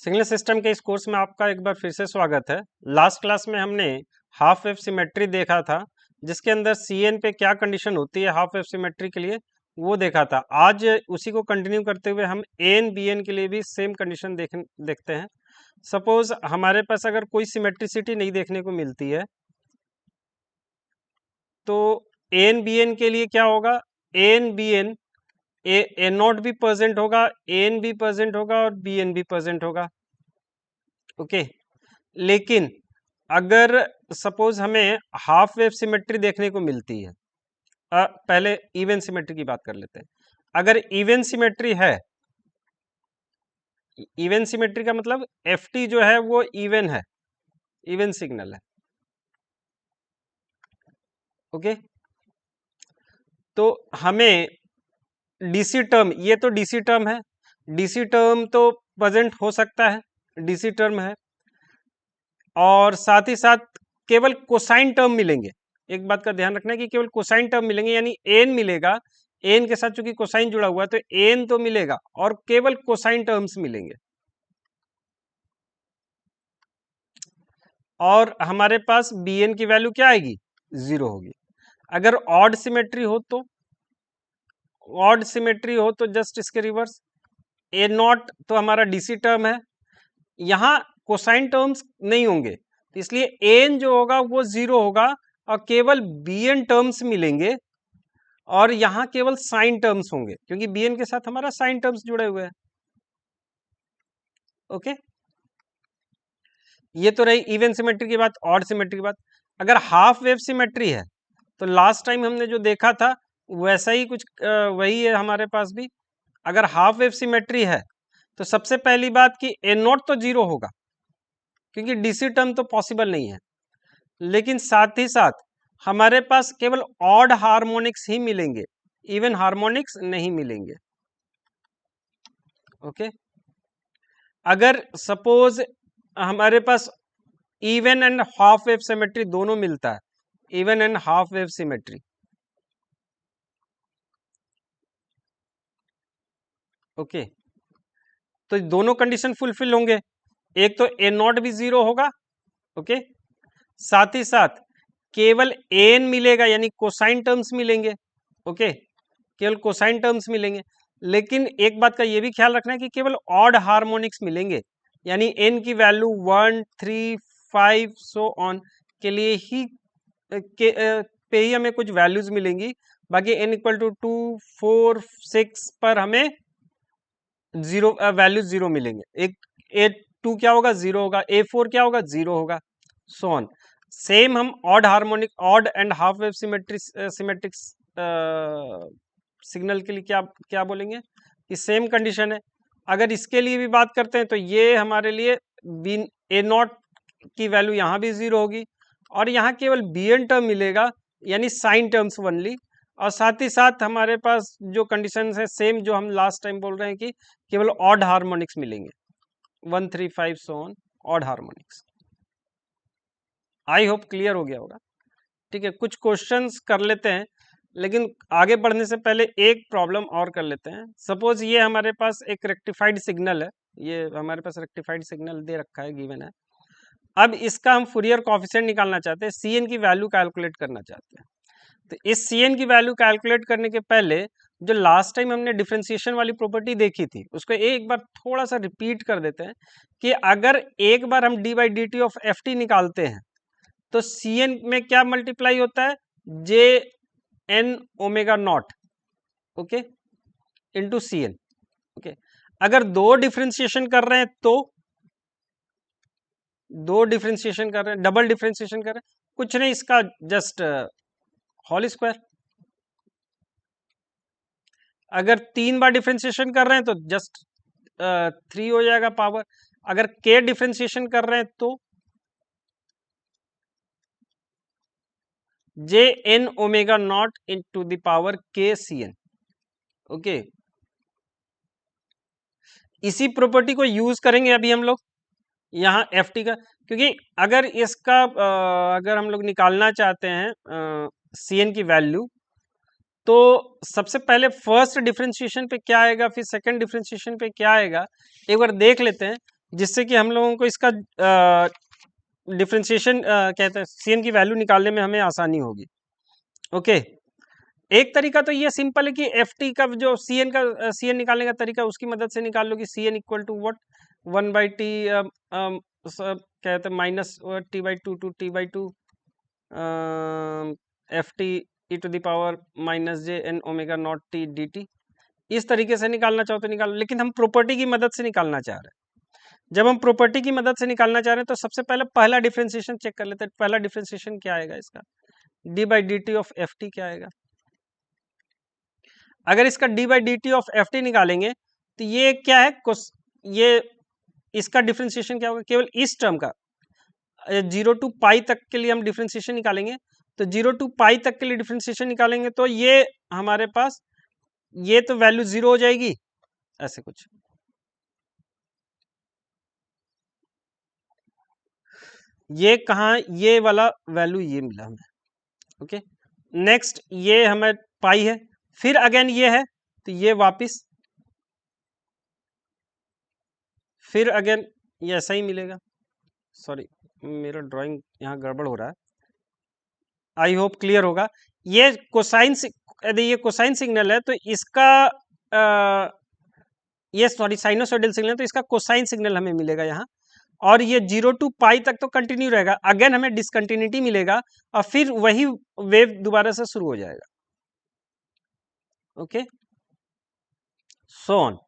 Signal system के इस course में आपका एक बार फिर से स्वागत है। लास्ट क्लास में हमने हाफ वेव सिमेट्री देखा था, जिसके अंदर सीएन पे क्या कंडीशन होती है हाफ वेव सिमेट्री के लिए वो देखा था। आज उसी को कंटिन्यू करते हुए हम एन बी एन के लिए भी सेम कंडीशन देखते हैं। सपोज हमारे पास अगर कोई सिमेट्रिसिटी नहीं देखने को मिलती है तो एन बी एन के लिए क्या होगा, N B N A naught भी प्रेजेंट होगा, एन भी प्रेजेंट होगा और बी एन भी प्रेजेंट होगा। ओके, लेकिन अगर सपोज हमें हाफ वेव सिमेट्री देखने को मिलती है, पहले इवन सिमेट्री की बात कर लेते हैं। अगर इवन सिमेट्री है, इवन सिमेट्री का मतलब एफ टी जो है वो इवन है, इवन सिग्नल है। ओके, तो हमें डीसी टर्म, ये तो डीसी टर्म है, डीसी टर्म तो प्रेजेंट हो सकता है, डीसी टर्म है, और साथ ही साथ केवल कोसाइन टर्म मिलेंगे। एक बात का ध्यान रखना है कि केवल कोसाइन टर्म मिलेंगे, यानी एन मिलेगा, एन के साथ चूंकि कोसाइन जुड़ा हुआ है तो एन तो मिलेगा और केवल कोसाइन टर्म्स मिलेंगे। और हमारे पास बी एन की वैल्यू क्या आएगी, 0 होगी। अगर ऑड सिमेट्री हो तो, ऑड सिमेट्री हो तो जस्ट इसके रिवर्स, ए नॉट तो हमारा डीसी टर्म है, यहाँ कोसाइन टर्म्स नहीं होंगे, इसलिए एन जो होगा वो 0 होगा और केवल बी एन टर्म्स मिलेंगे, और यहाँ केवल साइन टर्म्स होंगे क्योंकि बी एन के साथ हमारा साइन टर्म्स जुड़े हुए हैं। ओके, ये तो रही इवन सिमेट्री की बात। ऑड सिमेट्री की बात, अगर हाफ वेव सिमेट्री है तो लास्ट टाइम हमने जो देखा था वैसा ही कुछ वही है हमारे पास भी। अगर हाफ वेव सिमेट्री है तो सबसे पहली बात कि ए नॉट तो 0 होगा क्योंकि डीसी टर्म तो पॉसिबल नहीं है, लेकिन साथ ही साथ हमारे पास केवल ऑड हार्मोनिक्स ही मिलेंगे, इवन हार्मोनिक्स नहीं मिलेंगे। ओके, अगर सपोज हमारे पास even and half wave symmetry दोनों मिलता है, even and half wave symmetry, okay, तो दोनों कंडीशन फुलफिल होंगे। एक तो ए नॉट भी 0 होगा, ओके, साथ ही साथ केवल एन मिलेगा यानी कोसाइन टर्म्स मिलेंगे, ओके, केवल कोसाइन टर्म्स मिलेंगे। लेकिन एक बात का ये भी ख्याल रखना है कि केवल ऑड हार्मोनिक्स मिलेंगे, यानी एन की वैल्यू 1, 3, 5 सो ऑन के लिए ही पे ही हमें कुछ वैल्यूज मिलेंगी, बाकी एन इक्वल टू 2, 4, 6 पर हमें जीरो वैल्यू 0 मिलेंगे। एक A2 क्या होगा, 0 होगा, A4 क्या होगा, 0 होगा, सो ऑन। सेम हम odd harmonic, odd and half wave symmetric signal के लिए क्या क्या बोलेंगे कि सेम कंडीशन है। अगर इसके लिए भी बात करते हैं तो ये हमारे लिए बी ए नॉट की वैल्यू यहाँ भी 0 होगी और यहाँ केवल बी एन टर्म मिलेगा यानी साइन टर्म्स ओनली, और साथ ही साथ हमारे पास जो कंडीशन है सेम जो हम लास्ट टाइम बोल रहे हैं कि केवल ऑड हार्मोनिक्स मिलेंगे, 1, 3, 5 so on, odd harmonics. I hope clear हो गया होगा। ठीक है, कुछ क्वेश्चंस कर लेते हैं, लेकिन आगे बढ़ने से पहले एक प्रॉब्लम और कर लेते हैं। सपोज ये हमारे पास एक रेक्टिफाइड सिग्नल है, ये हमारे पास रेक्टिफाइड सिग्नल दे रखा है, गिवन है। अब इसका हम फूरियर कोएफिशिएंट निकालना चाहते हैं, सी एन की वैल्यू कैलकुलेट करना चाहते हैं। तो इस सी एन की वैल्यू कैलकुलेट करने के पहले जो लास्ट टाइम हमने डिफरेंशिएशन वाली प्रॉपर्टी देखी थी उसको एक बार थोड़ा सा रिपीट कर देते हैं कि अगर एक बार हम D by D T of F T निकालते हैं तो सी एन में क्या मल्टीप्लाई होता है, J N omega naught, okay, into C N. Okay, अगर दो डिफरेंशिएशन कर रहे हैं तो दो डिफरेंशिएशन कर रहे हैं, डबल डिफरेंशिएशन कर रहे हैं, कुछ नहीं, इसका जस्ट होल स्क्वायर। अगर 3 बार डिफरेंशिएशन कर रहे हैं तो जस्ट 3 हो जाएगा पावर। अगर के डिफरेंशिएशन कर रहे हैं तो J N omega naught into the power के सी एन। ओके, इसी प्रॉपर्टी को यूज करेंगे अभी हम लोग यहाँ एफ टी का, क्योंकि अगर इसका अगर हम लोग निकालना चाहते हैं सी एन की वैल्यू तो सबसे पहले फर्स्ट डिफरेंशिएशन पे क्या आएगा, फिर सेकंड डिफरेंशिएशन पे क्या आएगा, एक बार देख लेते हैं। जिससे कि हम लोगों को इसका डिफ्रेंशिएशन कहते हैं सी एन की वैल्यू निकालने में हमें आसानी होगी। ओके, एक तरीका तो ये सिंपल है कि एफ टी का जो सी एन का सी एन निकालने का तरीका उसकी मदद से निकाल लो कि C N equal to what 1/t कहते हैं minus t/2 F T E to the power minus J N omega not T D T. इस तरीके से निकालना चाहो तो निकालो, लेकिन हम प्रॉपर्टी की मदद से निकालना चाह रहे हैं। जब हम प्रॉपर्टी की मदद से निकालना चाह रहे हैं तो सबसे पहले पहला डिफरेंशिएशन चेक कर लेते हैं। पहला डिफरेंशिएशन क्या आएगा इसका, d/dt ऑफ एफ टी क्या आएगा। अगर इसका d/dt ऑफ एफ टी निकालेंगे तो ये क्या है, ये इसका डिफरेंशिएशन क्या होगा, केवल इस टर्म का 0 to पाई तक के लिए हम डिफरेंशिएशन निकालेंगे। तो 0 to पाई तक के लिए डिफरेंशिएशन निकालेंगे तो ये हमारे पास ये तो वैल्यू 0 हो जाएगी, ऐसे कुछ। ये कहाँ, ये वाला वैल्यू ये मिला हमें। ओके, नेक्स्ट ये हमें पाई है, फिर अगेन ये है तो ये वापिस, फिर अगेन ये ऐसा ही मिलेगा। सॉरी, मेरा ड्राइंग यहाँ गड़बड़ हो रहा है, आई होप क्लियर होगा। ये कोसाइन, यदि ये कोसाइन सिग्नल है तो इसका ये सॉरी साइनोसॉइडल सिग्नल, तो इसका कोसाइन सिग्नल हमें मिलेगा यहाँ। और ये 0 to पाई तक तो कंटिन्यू रहेगा, अगेन हमें डिसकंटिन्यूटी मिलेगा और फिर वही वेव दोबारा से शुरू हो जाएगा। ओके, सो ऑन,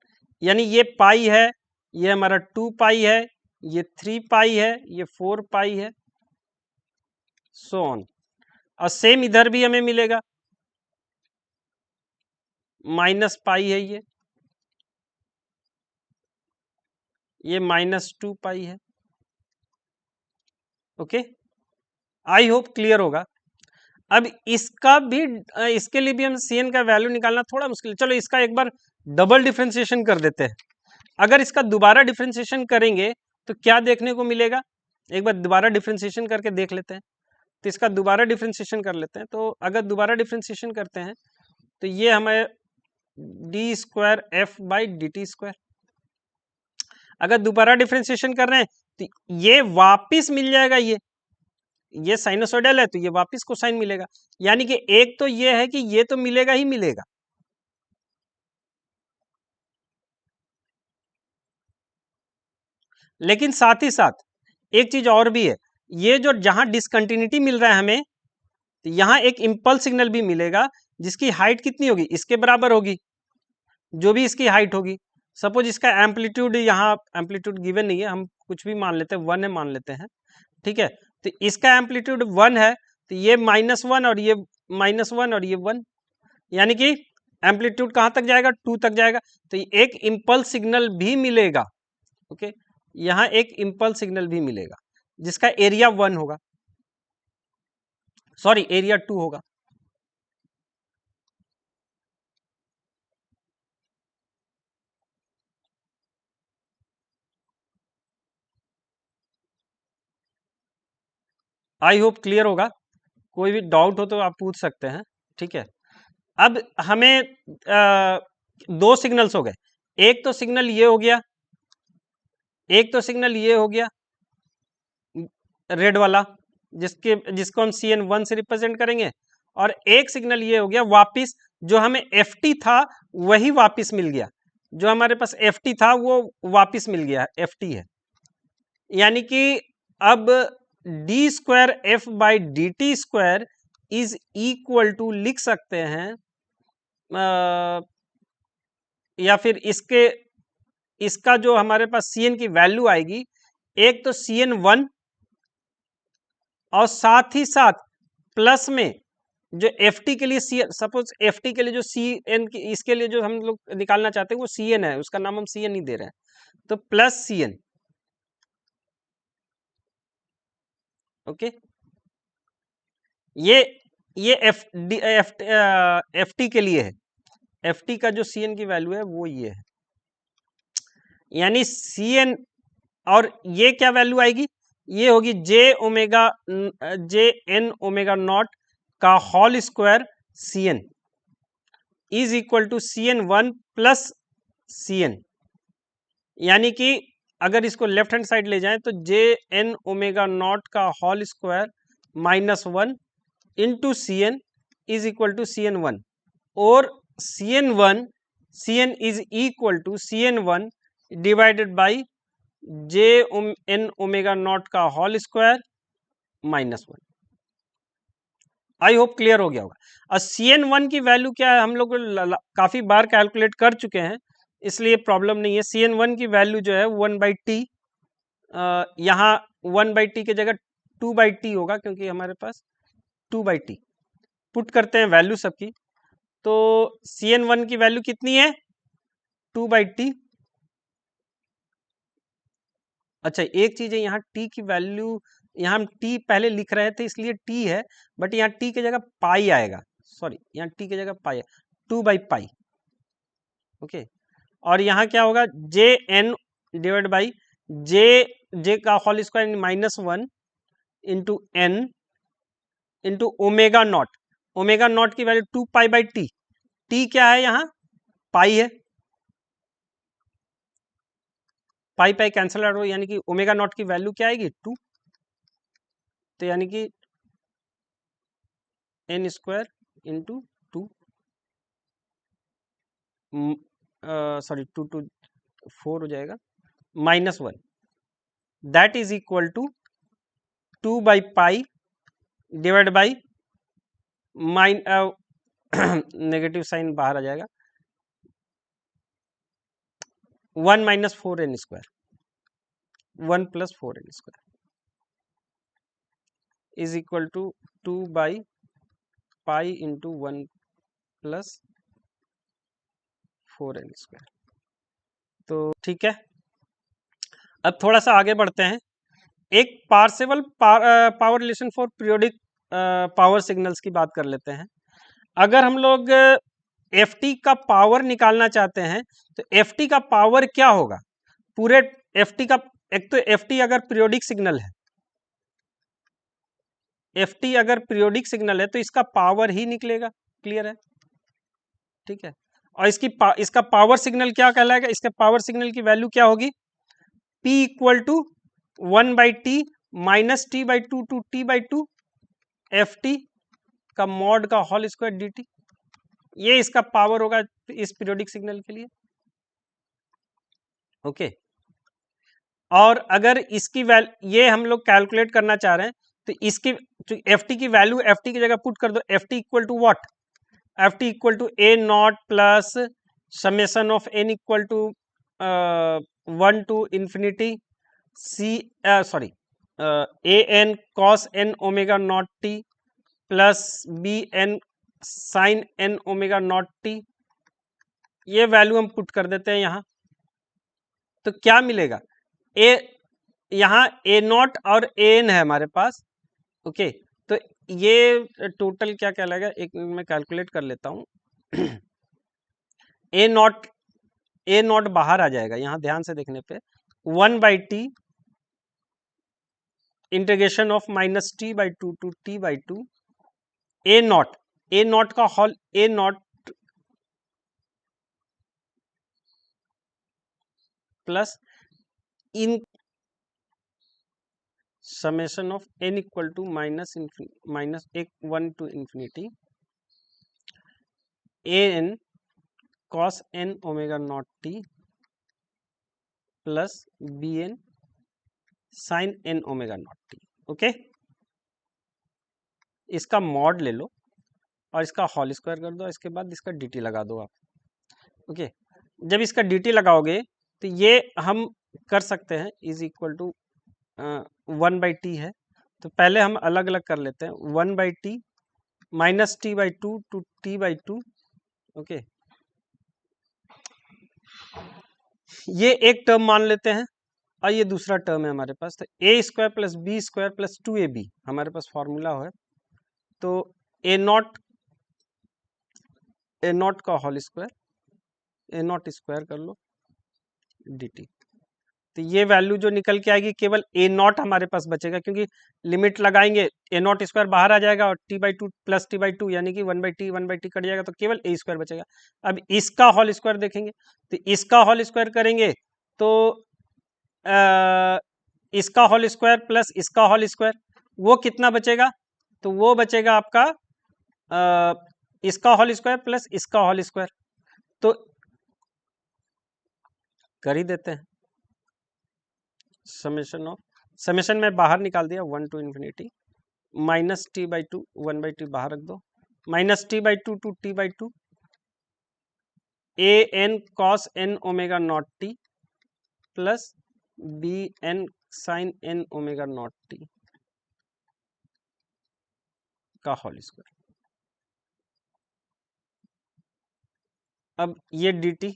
यानी ये पाई है, ये हमारा 2 पाई है, ये 3 पाई है, ये 4 पाई है, सो ऑन। और सेम इधर भी हमें मिलेगा, माइनस पाई है, ये -2 पाई है। ओके, आई होप क्लियर होगा। अब इसका भी इसके लिए भी हम सी एन का वैल्यू निकालना थोड़ा मुश्किल है। चलो इसका एक बार डबल डिफरेंशिएशन कर देते हैं। अगर इसका दोबारा डिफरेंशिएशन करेंगे तो क्या देखने को मिलेगा, एक बार दोबारा डिफरेंशिएशन करके देख लेते हैं। तो इसका दोबारा डिफरेंशिएशन कर लेते हैं। तो अगर दोबारा डिफरेंशिएशन करते हैं तो ये हमें d²f/dt²। अगर दोबारा डिफरेंशिएशन कर रहे हैं तो ये वापिस मिल जाएगा, ये साइनोसॉइडल है तो ये वापिस कोसाइन मिलेगा। यानी कि एक तो ये है कि ये तो मिलेगा ही मिलेगा, लेकिन साथ ही साथ एक चीज और भी है, ये जो जहां डिसकंटिन्यूटी मिल रहा है हमें, तो यहां एक इंपल्स सिग्नल भी मिलेगा जिसकी हाइट कितनी होगी, इसके बराबर होगी, जो भी इसकी हाइट होगी। सपोज इसका एम्पलीट्यूड, यहाँ एम्पलीट्यूड गिवन नहीं है, हम कुछ भी मान लेते हैं, 1 है मान लेते हैं, ठीक है। तो इसका एम्पलीट्यूड 1 है तो ये -1 और ये -1 और ये 1, यानी कि एम्पलीट्यूड कहां तक जाएगा, 2 तक जाएगा। तो एक इंपल्स सिग्नल भी मिलेगा। ओके, यहां एक इंपल्स सिग्नल भी मिलेगा जिसका एरिया 1 होगा, सॉरी एरिया 2 होगा। आई होप क्लियर होगा। कोई भी डाउट हो तो आप पूछ सकते हैं, ठीक है। अब हमें दो सिग्नल्स हो गए, एक तो सिग्नल ये हो गया, एक तो सिग्नल ये हो गया रेड वाला, जिसको हम CN1 से रिप्रेजेंट करेंगे, और एक सिग्नल ये हो गया वापिस, जो हमें FT था वही वापिस मिल गया, जो हमारे पास FT था वो वापिस मिल गया, FT है। यानी कि अब d²f/dt² इज इक्वल टू लिख सकते हैं, या फिर इसका जो हमारे पास CN की वैल्यू आएगी, एक तो CN1 और साथ ही साथ प्लस में जो FT के लिए सपोज FT के लिए जो CN की, इसके लिए जो हम लोग निकालना चाहते हैं वो CN है, उसका नाम हम CN नहीं दे रहे हैं, तो प्लस CN। ओके, ये FT के लिए है, FT का जो CN की वैल्यू है वो ये है, यानी CN, और ये क्या वैल्यू आएगी, ये होगी JN ओमेगा नॉट का whole square CN is equal to CN1 plus CN, यानी कि अगर इसको लेफ्ट हैंड साइड ले जाएं तो जे एन ओमेगा नॉट का whole square -1 into C N is equal to C N one, और C N is equal to C N one divided by J N omega not का whole square -1। I hope clear हो गया होगा। और C N one की value क्या है, हम लोग काफी बार कैलकुलेट कर चुके हैं, इसलिए प्रॉब्लम नहीं है। सी एन वन की वैल्यू जो है 1/t, यहाँ 1/t की जगह 2/t होगा, क्योंकि हमारे पास 2/t पुट करते हैं वैल्यू सबकी। तो सी एन वन की वैल्यू कितनी है, 2/t। अच्छा एक चीज है, यहाँ t की वैल्यू, यहाँ हम t पहले लिख रहे थे इसलिए t है, बट यहाँ t की जगह पाई आएगा, सॉरी यहाँ t की जगह पाई है, 2/पाई। ओके, और यहाँ क्या होगा, J N divide by J का whole square -1 into N into omega naught. Omega naught की वैल्यू 2π/t, t क्या है यहाँ, पाई है, पाई पाई कैंसिल आउट हो, यानी कि ओमेगा नॉट की वैल्यू क्या आएगी, 2। तो यानी कि N square into 2, sorry 2 to 4 हो जाएगा, -1, दैट इज इक्वल टू 2/पाई डिवाइड बाई नेगेटिव साइन बाहर आ जाएगा, 1 - 4n square, 1 + 4n square is equal to 2/पाई इंटू 1 + 4n स्क्वायर। तो ठीक है, अब थोड़ा सा आगे बढ़ते हैं। एक Parseval power relation for periodic power signals की बात कर लेते हैं। अगर हम लोग एफ टी का पावर निकालना चाहते हैं तो एफ टी का पावर क्या होगा, पूरे एफ टी का, एक तो एफ टी अगर पीरियोडिक सिग्नल है, एफ टी अगर पीरियोडिक सिग्नल है तो इसका पावर ही निकलेगा, क्लियर है, ठीक है। और इसका पावर सिग्नल क्या कहलाएगा, इसके पावर सिग्नल की वैल्यू क्या होगी, P = 1/t -t/2 to t/2 ft का मॉड का होल स्क्वायर dt, ये इसका पावर होगा इस पीरियोडिक सिग्नल के लिए। ओके, और अगर इसकी वैल्यू ये हम लोग कैलकुलेट करना चाह रहे हैं तो इसकी एफ टी की वैल्यू, एफ टी की जगह पुट कर दो, F T equal to what, F T equal to A not plus summation of N equal to 1 to infinity C, sorry, A N cos N omega not T plus B N sine N omega not T, ये value हम put कर देते हैं यहाँ। तो क्या मिलेगा, ए यहाँ ए नॉट और ए एन है हमारे पास। ओके, तो ये टोटल क्या कहलाएगा, एक मैं कैलकुलेट कर लेता हूँ। ए नॉट बाहर आ जाएगा, यहाँ ध्यान से देखने पे 1/t integration of -t/2 to t/2 A not का whole, A not plus in summation of n equal to -1 to infinity A N cos N omega not T plus B N sine N omega not T. Okay, इसका mod ले लो और इसका whole square कर दो, इसके बाद इसका dt लगा दो आप। ओके, जब इसका dt लगाओगे तो ये हम कर सकते हैं इज इक्वल टू 1/t है, तो पहले हम अलग अलग कर लेते हैं, 1/t -t/2 to t/2। Okay, ये एक टर्म मान लेते हैं और ये दूसरा टर्म है हमारे पास, तो a² + b² + 2ab हमारे पास फॉर्मूला है। तो ए नॉट का whole square, A naught square कर लो dt, तो ये वैल्यू जो निकल के आएगी केवल ए नॉट हमारे पास बचेगा, क्योंकि लिमिट लगाएंगे ए नॉट स्क्वायर बाहर आ जाएगा और t/2 + t/2 यानी कि 1/t कट जाएगा, तो केवल ए स्क्वायर बचेगा। अब इसका होल स्क्वायर देखेंगे, तो इसका होल स्क्वायर करेंगे तो इसका होल स्क्वायर प्लस इसका होल स्क्वायर, वो कितना बचेगा? तो वो बचेगा आपका इसका होल स्क्वायर प्लस इसका होल स्क्वायर। तो कर ही देते हैं समेशन ऑफ, समेशन में बाहर निकाल दिया 1 to infinity minus T by two, 1/t बाहर रख दो, minus T by two to T by two, A N cos N omega not T plus B N sine N omega not T का whole square. अब ये dt,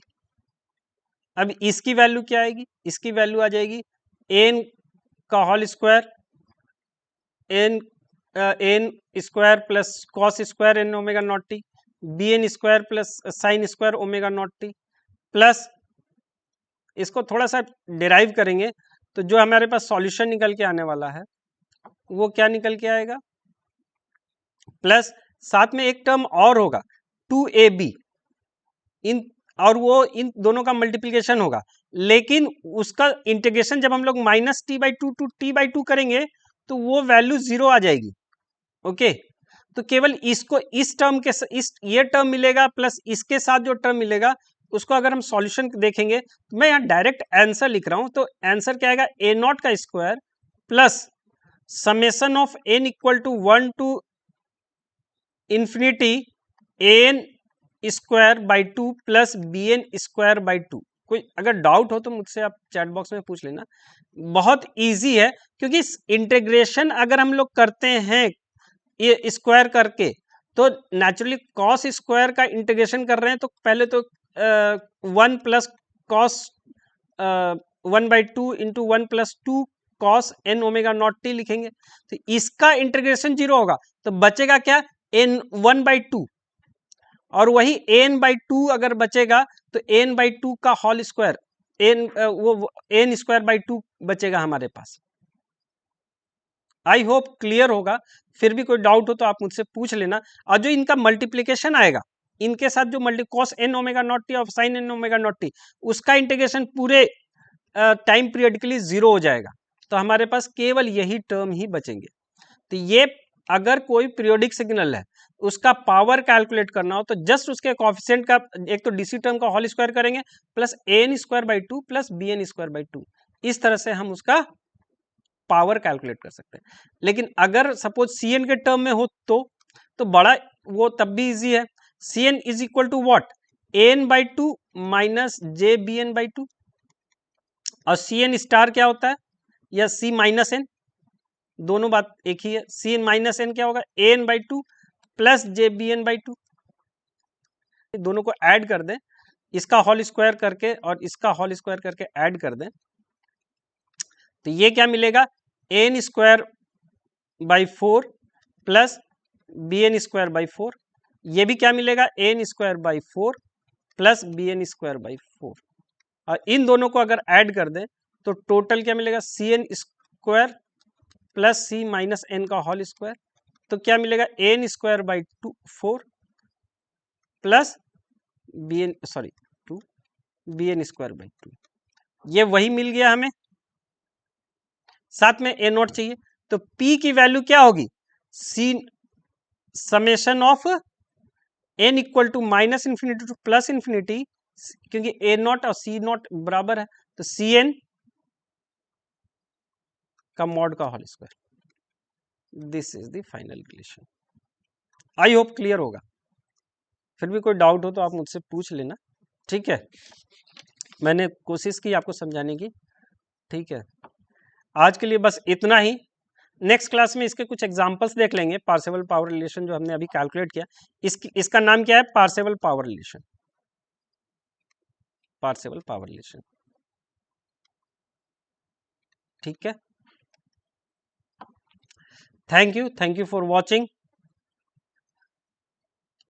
अब इसकी value क्या आएगी? इसकी वैल्यू आ जाएगी एन का whole square, N N square plus cos square N omega not T, B N square plus sine square omega not T, plus इसको थोड़ा सा डिराइव करेंगे तो जो हमारे पास सॉल्यूशन निकल के आने वाला है वो क्या निकल के आएगा? प्लस साथ में एक टर्म और होगा 2ab, इन और वो इन दोनों का मल्टीप्लिकेशन होगा, लेकिन उसका इंटीग्रेशन जब हम लोग minus T by two to T by two करेंगे तो वो वैल्यू 0 आ जाएगी। ओके, तो केवल इसको इस टर्म के इस ये टर्म मिलेगा प्लस इसके साथ जो टर्म मिलेगा उसको अगर हम सॉल्यूशन देखेंगे तो मैं यहाँ डायरेक्ट आंसर लिख रहा हूं, तो आंसर क्या आएगा? ए नॉट का square plus summation of N equal to 1 to infinity N square by two plus B N square by two. कोई अगर डाउट हो तो मुझसे आप चैट बॉक्स में पूछ लेना, बहुत इजी है, क्योंकि इंटीग्रेशन अगर हम लोग करते हैं ये स्क्वायर करके तो नेचुरली कॉस स्क्वायर का इंटीग्रेशन कर रहे हैं तो पहले तो 1 plus cos 1/2 into 1 plus 2 cos N omega not T लिखेंगे, तो इसका इंटीग्रेशन 0 होगा, तो बचेगा क्या? एन 1/2, और वही एन बाई टू अगर बचेगा तो एन बाई टू का होल स्क्वायर, एन वो एन स्क्वायर बाई टू बचेगा हमारे पास। आई होप क्लियर होगा, फिर भी कोई डाउट हो तो आप मुझसे पूछ लेना। और जो इनका मल्टीप्लीकेशन आएगा इनके साथ जो multi cos N omega not T और sine N omega not T, उसका इंटीग्रेशन पूरे टाइम पीरियडिकली 0 हो जाएगा, तो हमारे पास केवल यही टर्म ही बचेंगे। तो ये अगर कोई पीरियोडिक सिग्नल है उसका पावर कैलकुलेट करना हो तो जस्ट उसके कोएफिशिएंट का एक तो डीसी टर्म का होल स्क्वायर करेंगे plus N square by two plus B N square by two, इस तरह से हम उसका पावर कैलकुलेट कर सकते हैं। लेकिन अगर सपोज सी एन के टर्म में हो तो बड़ा वो तब भी इजी है। C N is equal to what? N by two minus J B N by two, और सी एन स्टार क्या होता है? या सी माइनस एन, दोनों बात एक ही है। सी एन माइनस एन क्या होगा? A N by two plus J B N by two, दोनों को ऐड कर दें, इसका होल स्क्वायर करके और इसका होल स्क्वायर करके ऐड कर दें, तो ये क्या मिलेगा? N square by 4 plus B N square by 4, ये भी क्या मिलेगा? N square by 4 plus B N square by 4, और इन दोनों को अगर ऐड कर दें तो टोटल क्या मिलेगा? C N square plus C minus N का होल स्क्वायर, तो क्या मिलेगा? N square by 4 plus B N sorry 2 B N square by 2, ये वही मिल गया हमें। साथ में ए नोट चाहिए, तो P की वैल्यू क्या होगी? C summation of N equal to minus infinity to plus infinity, क्योंकि ए नॉट और सी नॉट बराबर है, तो सी एन का मॉड का whole square. This is the final relation. I hope clear होगा, फिर भी कोई डाउट हो तो आप मुझसे पूछ लेना, ठीक है? मैंने कोशिश की आपको समझाने की, ठीक है? आज के लिए बस इतना ही। नेक्स्ट क्लास में इसके कुछ एग्जांपल्स देख लेंगे, पार्सेवल पावर रिलेशन जो हमने अभी कैलकुलेट किया, इसका नाम क्या है? Parseval power relation, Parseval power relation, ठीक है? Thank you for watching.